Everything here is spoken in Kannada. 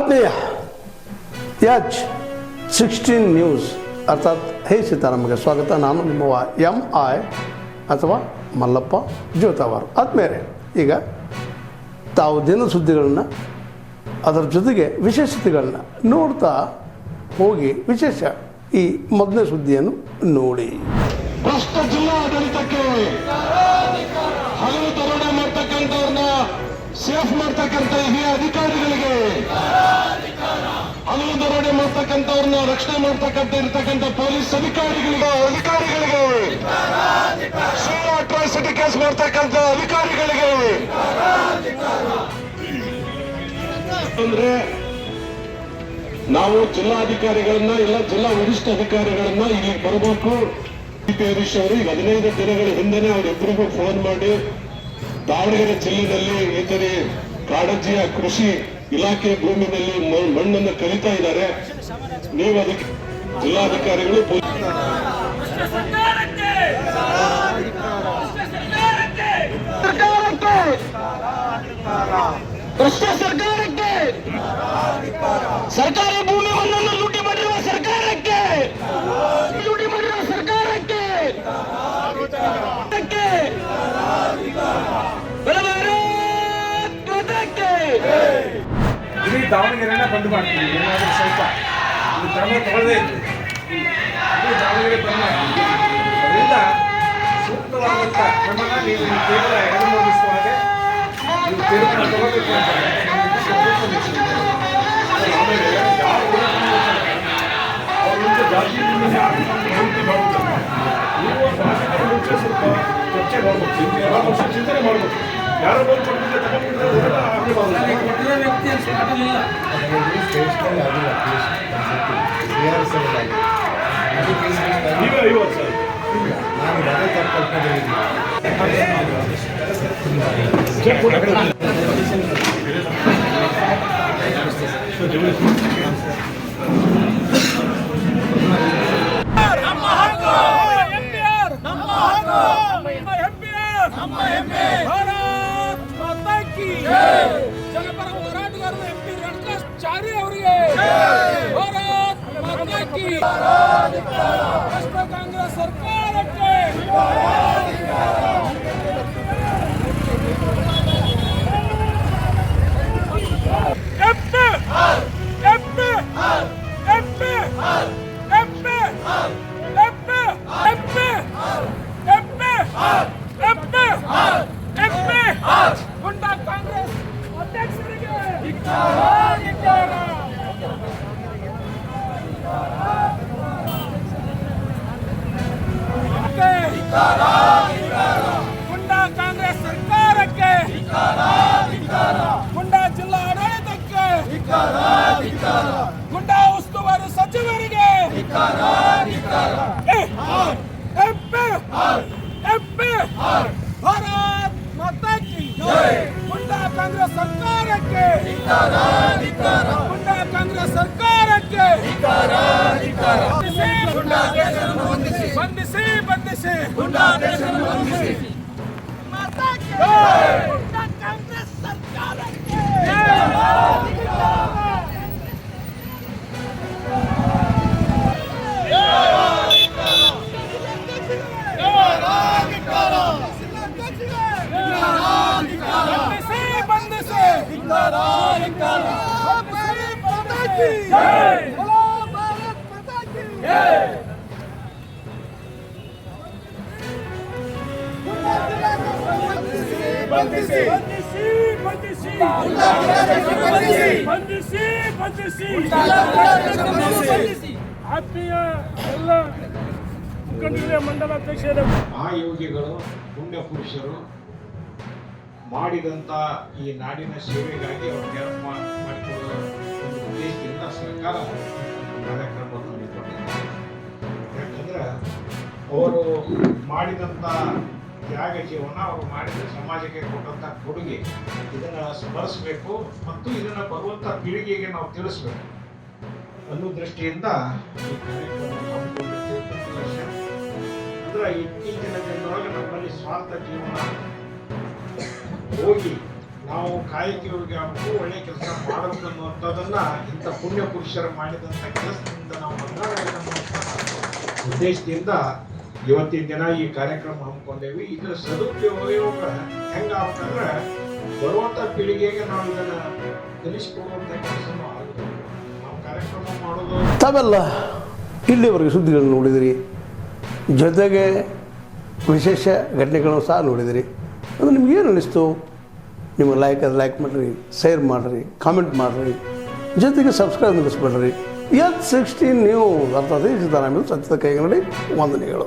ಆತ್ಮೀಯ H16 ನ್ಯೂಸ್ ಅರ್ಥಾತ್ ಹೇ ಸೀತಾರಾಮಗೆ ಸ್ವಾಗತ. ನಾನು ನಿಮ್ಮವ MI ಅಥವಾ ಮಲ್ಲಪ್ಪ ಜೋತಾವಾರ್. ಆದ್ಮೇಲೆ ಈಗ ತಾವು ದಿನ ಸುದ್ದಿಗಳನ್ನು ಅದರ ಜೊತೆಗೆ ವಿಶೇಷತೆಗಳನ್ನ ನೋಡ್ತಾ ಹೋಗಿ ವಿಶೇಷ ಈ ಮೊದಲನೇ ಸುದ್ದಿಯನ್ನು ನೋಡಿ. ಭ್ರಷ್ಟ ಜಿಲ್ಲಾಡಳಿತಕ್ಕೆ ಹಲವು ದರೋಡೆ ಮಾಡ್ತಕ್ಕಂಥವ್ರನ್ನ ಸೇಫ್ ಮಾಡ್ತಕ್ಕಂಥ ಹಿರಿಯ ಅಧಿಕಾರಿಗಳಿಗೆ, ಹಲವು ದರೋಡೆ ಮಾಡ್ತಕ್ಕಂಥವ್ರನ್ನ ರಕ್ಷಣೆ ಮಾಡ್ತಕ್ಕಂಥ ಇರ್ತಕ್ಕಂಥ ಪೊಲೀಸ್ ಅಧಿಕಾರಿಗಳಿಗೆ ಸುಳ್ಳು ಅಟ್ರಾಸಿಟಿ ಕೇಸ್ ಮಾಡ್ತಕ್ಕಂಥ ಅಧಿಕಾರಿಗಳಿಗೆ ಅಂದ್ರೆ ನಾವು ಜಿಲ್ಲಾಧಿಕಾರಿಗಳನ್ನ ಇಲ್ಲ ಜಿಲ್ಲಾ ವರಿಷ್ಠ ಅಧಿಕಾರಿಗಳನ್ನ ಇಲ್ಲಿ ಬರಬೇಕು. ಹರೀಶ್ ಅವರು ಈಗ 15 ದಿನಗಳ ಹಿಂದೆನೆ ಅವರಿಬ್ಬರಿಗೂ ಫೋನ್ ಮಾಡಿ ದಾವಣಗೆರೆ ಜಿಲ್ಲೆಯಲ್ಲಿ ಈ ತರ ಕಾಡಜ್ಜಿಯ ಕೃಷಿ ಇಲಾಖೆ ಭೂಮಿನಲ್ಲಿ ಮಣ್ಣನ್ನು ಕಲಿತಾ ಇದ್ದಾರೆ. ನೀವು ಅದಕ್ಕೆ ಜಿಲ್ಲಾಧಿಕಾರಿಗಳು ಭ್ರಷ್ಟ ಸರ್ಕಾರಕ್ಕೆ, ಸರ್ಕಾರಿ ಭೂಮಿ ಮಣ್ಣನ್ನು ಲೂಟಿ ಮಾಡಿರುವ ಸರ್ಕಾರಕ್ಕೆ, ಲೂಟಿ ಮಾಡಿರುವ ಸರ್ಕಾರಕ್ಕೆ ಇಡೀ ದಾವಣಗೆರೆನ ಬಂದ್ ಮಾಡ್ತೀವಿ. ಏನಾದರೂ ಸ್ವಲ್ಪ ಇದು ಕ್ರಮ ತಗೊಳ್ಳದೇ ಇತ್ತು, ಇಡೀ ದಾವಣಗೆರೆ ಬಂದ್ ಮಾಡ್ತೀವಿ. ಅದರಿಂದ ಸೂಕ್ತವಾದಂಥ ಕ್ರಮನ ನೀವು ಕೇವಲ ಎಡಮೂಡಿಸುವಾಗ ನೀವು ತೀರ್ಮಾನ ತಗೋಬೇಕು ಅಂತ ಆಮೇಲೆ ಯಾರು ಅವ್ರ ಮುಂಚೆ ಜಾತಿ ಮಾಹಿತಿ ಮಾಡುವುದಿಲ್ಲ. ನೀವು ಭಾಷೆಗಳ ಮುಂಚೆ ಸ್ವಲ್ಪ ಚರ್ಚೆ ಮಾಡ್ಬೇಕು, ಚಿಂತನೆ ಮಾಡ್ಬೇಕು. ಯಾರೋ ಬಂದು ಕೊಟ್ಟಿದ್ರೆ ತಗೊಂಡ್ಬಿಟ್ರೆ ಹೊರಟ ಆಗಲಿ ಕೊಟ್ಟಿರೋ ವ್ಯಕ್ತಿ ಅನ್ಸ್ಕೊಂಡಿಲ್ಲ. ನೀವೇ 50 ಸರ್ ಜನಪರ ಹೋರಾಟಗಾರರು MP ರೇಣುಕಾಚಾರ್ಯ ಅವರಿಗೆ ಭ್ರಷ್ಟ ಕಾಂಗ್ರೆಸ್ ಸರ್ಕಾರಕ್ಕೆ ಗುಂಡಾ ಕಾಂಗ್ರೆಸ್ ಅಧ್ಯಕ್ಷರಿಗೆ ಗುಂಡಾ ಕಾಂಗ್ರೆಸ್ ಸರ್ಕಾರಕ್ಕೆ, ಗುಂಡಾ ಜಿಲ್ಲಾ ಆಡಳಿತಕ್ಕೆ, ಗುಂಡಾ ಉಸ್ತುವಾರಿ ಸಚಿವರಿಗೆ ಭಾರತ್ ಮಾತಾ ಕಿ ಗುಂಡಾ ಕಾಂಗ್ರೆಸ್ ಸರ್ಕಾರಕ್ಕೆ, ಗುಂಡಾ ಕಾಂಗ್ರೆಸ್ ಸರ್ಕಾರಕ್ಕೆ ಬಂಧಿಸಿ ಬಂಧಿಸಿ ಗುಂಡಾದೇಶವನ್ನು ಬಂಧಿಸಿ. ಮಾತಾ ಕಿ ಗುಂಡಾ ಕಾಂಗ್ರೆಸ್ ಸರ್ಕಾರಕ್ಕೆ ಆತ್ಮೀಯ ಎಲ್ಲ ಮುಖಂಡರ ಮಂಡಲಾಧ್ಯಕ್ಷರು, ಮಹಾಯೋಗಿಗಳು, ಪುಣ್ಯ ಪುರುಷರು ಮಾಡಿದಂಥ ಈ ನಾಡಿನ ಸೇವೆಗಾಗಿ ಅವರು ನೆನಪು ಮಾಡಿಕೊಳ್ಳುವ ಒಂದು ಉದ್ದೇಶದಿಂದ ಸರ್ಕಾರ ಕಾರ್ಯಕ್ರಮವನ್ನು ಹಮ್ಮಿಕೊಂಡಿದೆ. ಯಾಕಂದ್ರೆ ಅವರು ಮಾಡಿದಂಥ ತ್ಯಾಗ ಜೀವನ, ಅವರು ಮಾಡಿದ ಸಮಾಜಕ್ಕೆ ಕೊಟ್ಟಂಥ ಕೊಡುಗೆ, ಇದನ್ನು ಸ್ಮರಿಸಬೇಕು ಮತ್ತು ಇದನ್ನು ಬರುವಂಥ ಪೀಳಿಗೆಗೆ ನಾವು ತಿಳಿಸ್ಬೇಕು ಅನ್ನೋ ದೃಷ್ಟಿಯಿಂದ ಈ ಕಾರ್ಯಕ್ರಮವನ್ನು ಹಮ್ಮಿಕೊಂಡಿದ್ದೇವೆ. ಪ್ರತಿ ವರ್ಷ ಅಂದ್ರೆ ಇತ್ತೀಚಿನ ದಿನದೊಳಗೆ ನಮ್ಮಲ್ಲಿ ಸ್ವಾರ್ಥ ಜೀವನ ಹೋಗಿ ನಾವು ಕಾಯಕವಾಗಿ ಆಗಬೇಕು, ಒಳ್ಳೆ ಕೆಲಸ ಮಾಡಬೇಕು ಅನ್ನುವಂಥದ್ದನ್ನ ಇಂಥ ಪುಣ್ಯ ಪುರುಷರು ಮಾಡಿದಂಥ ಕೆಲಸದಿಂದ ನಾವು ಮಕ್ಕಳಾಗಬೇಕು ಅನ್ನುವಂಥ ಉದ್ದೇಶದಿಂದ ಇವತ್ತಿನ ದಿನ ಈ ಕಾರ್ಯಕ್ರಮ ಹಮ್ಮಿಕೊಂಡೇವಿ. ಇದರ ಸದುಪಯೋಗ ಹೆಂಗಾಗಬೇಕಂದ್ರೆ ಬರುವಂಥ ಪೀಳಿಗೆಗೆ ನಾವು ಇದನ್ನು ತಿಳಿಸಿಕೊಡುವಂಥ ಕೆಲಸನೂ ಆಗುತ್ತೆ. ನಾವು ಕಾರ್ಯಕ್ರಮ ಮಾಡೋದು ತಾವೆಲ್ಲ ಇಲ್ಲಿವರೆಗೆ ಸುದ್ದಿಗಳನ್ನು ನೋಡಿದಿರಿ, ಜೊತೆಗೆ ವಿಶೇಷ ಘಟನೆಗಳನ್ನು ಸಹ ನೋಡಿದಿರಿ. ಅದು ನಿಮ್ಗೇನು ಅನ್ನಿಸ್ತು? ನಿಮಗೆ ಲೈಕ್ ಮಾಡಿರಿ, ಶೇರ್ ಮಾಡಿರಿ, ಕಾಮೆಂಟ್ ಮಾಡಿರಿ, ಜೊತೆಗೆ ಸಬ್ಸ್ಕ್ರೈಬ್ ನಿಲ್ಲಿಸ್ಬೇಡ್ರಿ. H16 ನ್ಯೂಸ್ ಅರ್ಥಾತ್ ಸಿದ್ದರಾಮಯ್ಯ ಸತ್ಯದ ಕೈಗನ್ನಡಿ ವಂದನೆಗಳು.